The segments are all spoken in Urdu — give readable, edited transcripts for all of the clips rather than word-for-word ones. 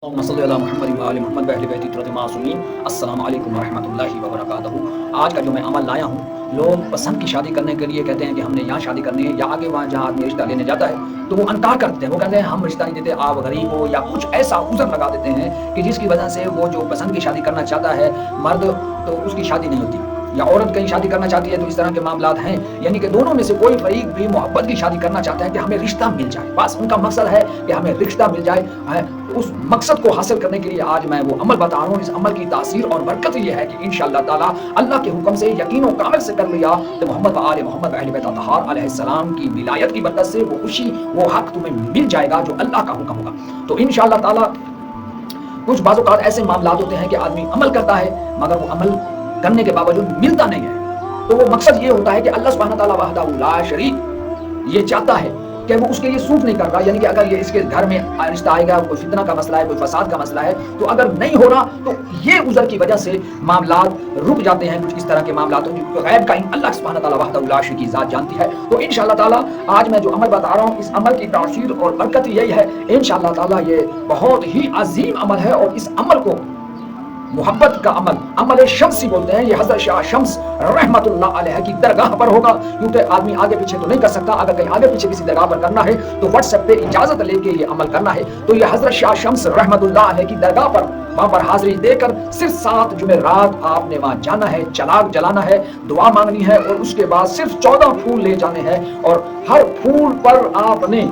اللهم صل علی محمد و آل محمد و اہل بیت الطاہرین المعصومین۔ السلام علیکم ورحمۃ اللہ وبرکاتہ۔ آج کا جو میں عمل لایا ہوں، لوگ پسند کی شادی کرنے کے لیے کہتے ہیں کہ ہم نے یہاں شادی کرنی ہے، یا آگے وہاں جہاں آدمی رشتہ لینے جاتا ہے تو وہ انکار کرتے ہیں، وہ کہتے ہیں ہم رشتہ نہیں دیتے، آپ غریب ہو، یا کچھ ایسا عذر لگا دیتے ہیں کہ جس کی وجہ سے وہ جو پسند کی شادی کرنا چاہتا ہے مرد، تو اس کی شادی نہیں ہوتی، یا عورت کہیں شادی کرنا چاہتی ہے، تو اس طرح کے معاملات ہیں۔ یعنی کہ دونوں میں سے کوئی فریق بھی محبت کی شادی کرنا چاہتا ہے کہ ہمیں رشتہ مل جائے، بس ان کا مقصد ہے کہ ہمیں رشتہ مل جائے۔ اس مقصد کو حاصل کرنے کے لیے آج میں وہ عمل بتا رہا ہوں۔ اس عمل کی تاثیر اور برکت یہ ہے کہ انشاءاللہ تعالی اللہ کے حکم سے یقین و کامل سے کر لیا تو محمد و آل محمد و اہل بیت اطہار علیہ السلام کی ولایت کی برکت سے وہ خوشی، وہ حق تمہیں مل جائے گا جو اللہ کا حکم ہوگا۔ تو انشاءاللہ تعالی کچھ بعض اوقات ایسے معاملات ہوتے ہیں کہ آدمی عمل کرتا ہے مگر وہ عمل کرنے کے باوجود ملتا نہیں ہے، تو وہ مقصد یہ ہوتا ہے کہ اللہ سبحانہ تعالیٰ وحدہ لا شریک یہ چاہتا ہے کہ وہ اس کے لیے سوٹ نہیں کر رہا، یعنی کہ اگر یہ اس کے گھر میں رشتہ آئے گا، کوئی فتنہ کا مسئلہ ہے، کوئی فساد کا مسئلہ ہے، تو اگر نہیں ہو رہا تو یہ عذر کی وجہ سے معاملات رک جاتے ہیں۔ کچھ اس طرح کے معاملات ہوتے ہیں، غیب کا اللہ سبحانہ تعالیٰ وحدہ لا شریک کی ذات جانتی ہے۔ تو انشاءاللہ تعالیٰ آج میں جو عمل بتا رہا ہوں، اس عمل کی تاثیر اور برکت یہی ہے انشاءاللہ تعالیٰ، یہ بہت ہی عظیم عمل ہے، اور اس عمل کو محبت کا عمل، عمل شمسی بولتے ہیں۔ یہ حضرت شاہ شمس رحمت اللہ علیہ کی درگاہ پر ہوگا، کیونکہ آدمی آگے پیچھے تو نہیں کر سکتا۔ اگر کہیں آگے پیچھے کسی درگاہ پر کرنا ہے تو واٹس ایپ پہ اجازت لے کے یہ عمل کرنا ہے۔ تو یہ حضرت شاہ شمس رحمت اللہ علیہ کی درگاہ پر، وہاں پر حاضری دے کر صرف 7 جمعرات آپ نے وہاں جانا ہے، چراغ جلانا ہے، دعا مانگنی ہے، اور اس کے بعد صرف 14 پھول لے جانے ہیں، اور ہر پھول پر آپ نے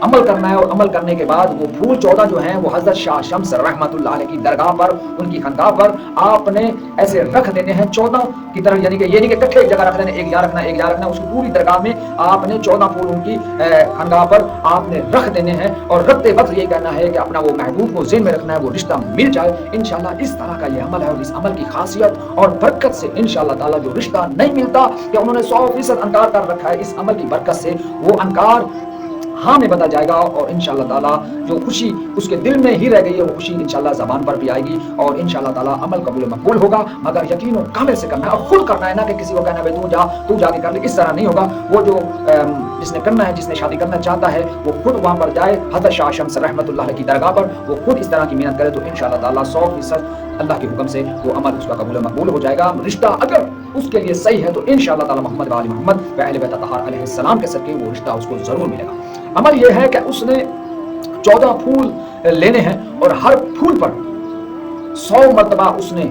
عمل کرنا ہے، اور عمل کرنے کے بعد وہ پھول 14 جو ہیں وہ حضرت شاہ شمس رحمت اللہ علیہ کی درگاہ پر، ان کی خانقاہ پر آپ نے ایسے رکھ دینے ہیں 14 کی طرح، یعنی کہ یہ نہیں کہ اکٹھے ایک جگہ رکھ دینے، ایک یہاں رکھنا ایک یہاں رکھنا، اس کی پوری درگاہ میں آپ نے 14 پھول ان کی خانقاہ پر آپ نے رکھ دینے ہیں، اور رکھتے وقت یہ کہنا ہے کہ اپنا وہ محبوب کو ذہن میں رکھنا ہے، وہ رشتہ مل جائے انشاءاللہ۔ اس طرح کا یہ عمل ہے، اور اس عمل کی خاصیت اور برکت سے انشاءاللہ تعالیٰ جو رشتہ نہیں ملتا کہ انہوں نے 100% انکار کر رکھا ہے، اس عمل کی برکت سے وہ انکار ہاں میں بتا جائے گا، اور انشاءاللہ تعالیٰ جو خوشی اس کے دل میں ہی رہ گئی ہے وہ خوشی انشاءاللہ زبان پر بھی آئے گی، اور انشاءاللہ تعالیٰ عمل قبول مقبول ہوگا، مگر یقین و کامل سے کرنا ہے، اور خود کرنا ہے، نہ کہ کسی کو کہنا ہے تو جا کے کر لے، اس طرح نہیں ہوگا۔ وہ جو جس نے کرنا ہے، جس نے شادی کرنا چاہتا ہے، وہ خود وہاں پر جائے حضرت شاہ شمس رحمت اللہ علیہ کی درگاہ پر، وہ خود اس طرح کی محنت کرے، تو انشاءاللہ تعالیٰ 100% اللہ کے حکم سے وہ عمل اس کا قبول مقبول ہو جائے گا۔ رشتہ اگر اس کے لیے صحیح ہے تو انشاءاللہ تعالیٰ محمد و آل محمد و اہل بیت اطہار علیہ السلام کے صدقے وہ رشتہ اس کو ضرور ملے گا۔ عمل یہ ہے کہ اس نے 14 پھول لینے ہیں، اور ہر پھول پر 100 مرتبہ اس نے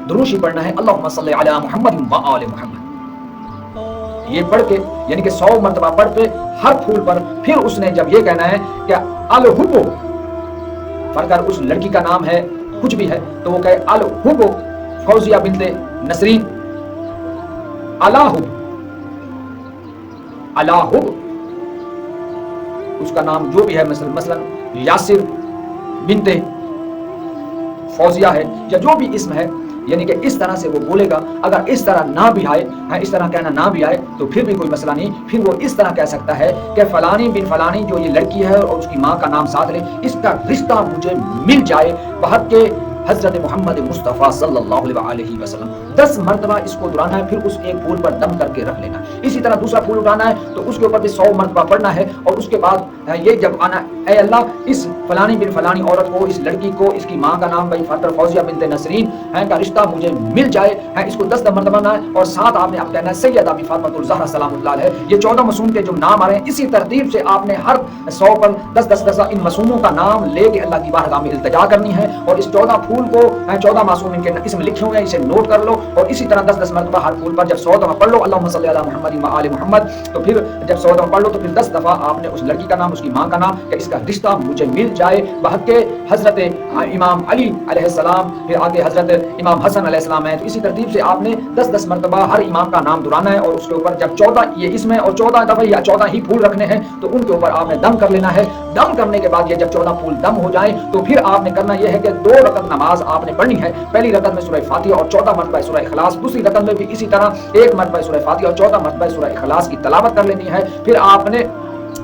دروشی پڑھنا ہے، اللہم صلی علی محمد و آل محمد، یہ پڑھ کے، یعنی کہ 100 مرتبہ پڑھ کے ہر پھول پر پھر اس نے جب یہ کہنا ہے کہ الحب، اگر اس لڑکی کا نام ہے کچھ بھی ہے تو وہ کہے الحب فوزیہ بنت نسرین، الحب اس کا نام جو بھی ہے، مثلا یاسر بنت فوزیہ ہے، یا جو بھی اسم ہے، یعنی کہ اس طرح سے وہ بولے گا۔ اگر اس طرح نہ بھی آئے، اس طرح کہنا نہ بھی آئے تو پھر بھی کوئی مسئلہ نہیں، پھر وہ اس طرح کہہ سکتا ہے کہ فلانی بن فلانی جو یہ لڑکی ہے اور اس کی ماں کا نام ساتھ لے، اس کا رشتہ مجھے مل جائے بحق کے حضرت محمد مصطفیٰ صلی اللہ علیہ وسلم۔ 10 مرتبہ اس کو دہرانا ہے، پھر اس ایک پھول پر دم کر کے رکھ لینا ہے۔ اسی طرح دوسرا پھول اٹھانا ہے تو اس کے اوپر بھی 100 مرتبہ پڑھنا ہے، اور اس کے بعد یہ جب آنا، اے اللہ اس فلانی بن فلانی عورت کو، اس لڑکی کو، اس کی ماں کا نام بھائی فاطر فوزیہ بنت نسرین ہے کا رشتہ مجھے مل جائے ہے، اس کو 10 مرتبہ نہ ہے، اور ساتھ آپ نے اب کہنا ہے سیدہ بی فاطمہ الزہرا سلام اللہ علیہ۔ یہ 14 معصوم کے جو نام آ رہے ہیں، اسی ترتیب سے آپ نے ہر 100 پر 10 ان معصوموں کا نام لے کے اللہ کی بارگاہ میں التجا کرنی ہے، اور اس 14 پھول کو 14 معصوم ان کے اسم لکھے ہوئے ہیں، اسے نوٹ کر لو، اور اسی طرح 10 مرتبہ ہر پھول پر جب 100 دفعہ پڑھ لو اللہم صلی علی محمد و آل محمد، تو پھر جب 100 دفعہ پڑھ لو تو پھر 10 دفعہ آپ نے اس لڑکی کا نام، اس کی ماں کا نام، کہ اس کا رشتہ مجھے مل جائے بحق کے حضرت امام علی علیہ السلام، پھر آگے حضرت امام حسن علیہ السلام ہے، تو اسی ترتیب سے آپ نے 10 مرتبہ ہر امام کا نام دہرانا ہے، اور اس کے اوپر جب 14 یہ اس میں اور 14 دفعہ یا 14 ہی پھول رکھنے ہیں تو ان کے اوپر آپ نے دم کر لینا ہے۔ دم کرنے کے بعد یہ جب 14 پھول دم ہو جائیں تو پھر آپ نے کرنا یہ ہے کہ 2 رکعت نماز آپ نے پڑھنی ہے، پہلی رکعت میں سورہ فاتحہ اور 14 مرتبہ سورہ اخلاص، دوسری رکعت میں بھی اسی طرح 1 مرتبہ سورہ فاتحہ اور 14 مرتبہ سورہ اخلاص کی تلاوت کر لینی ہے۔ پھر آپ نے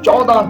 14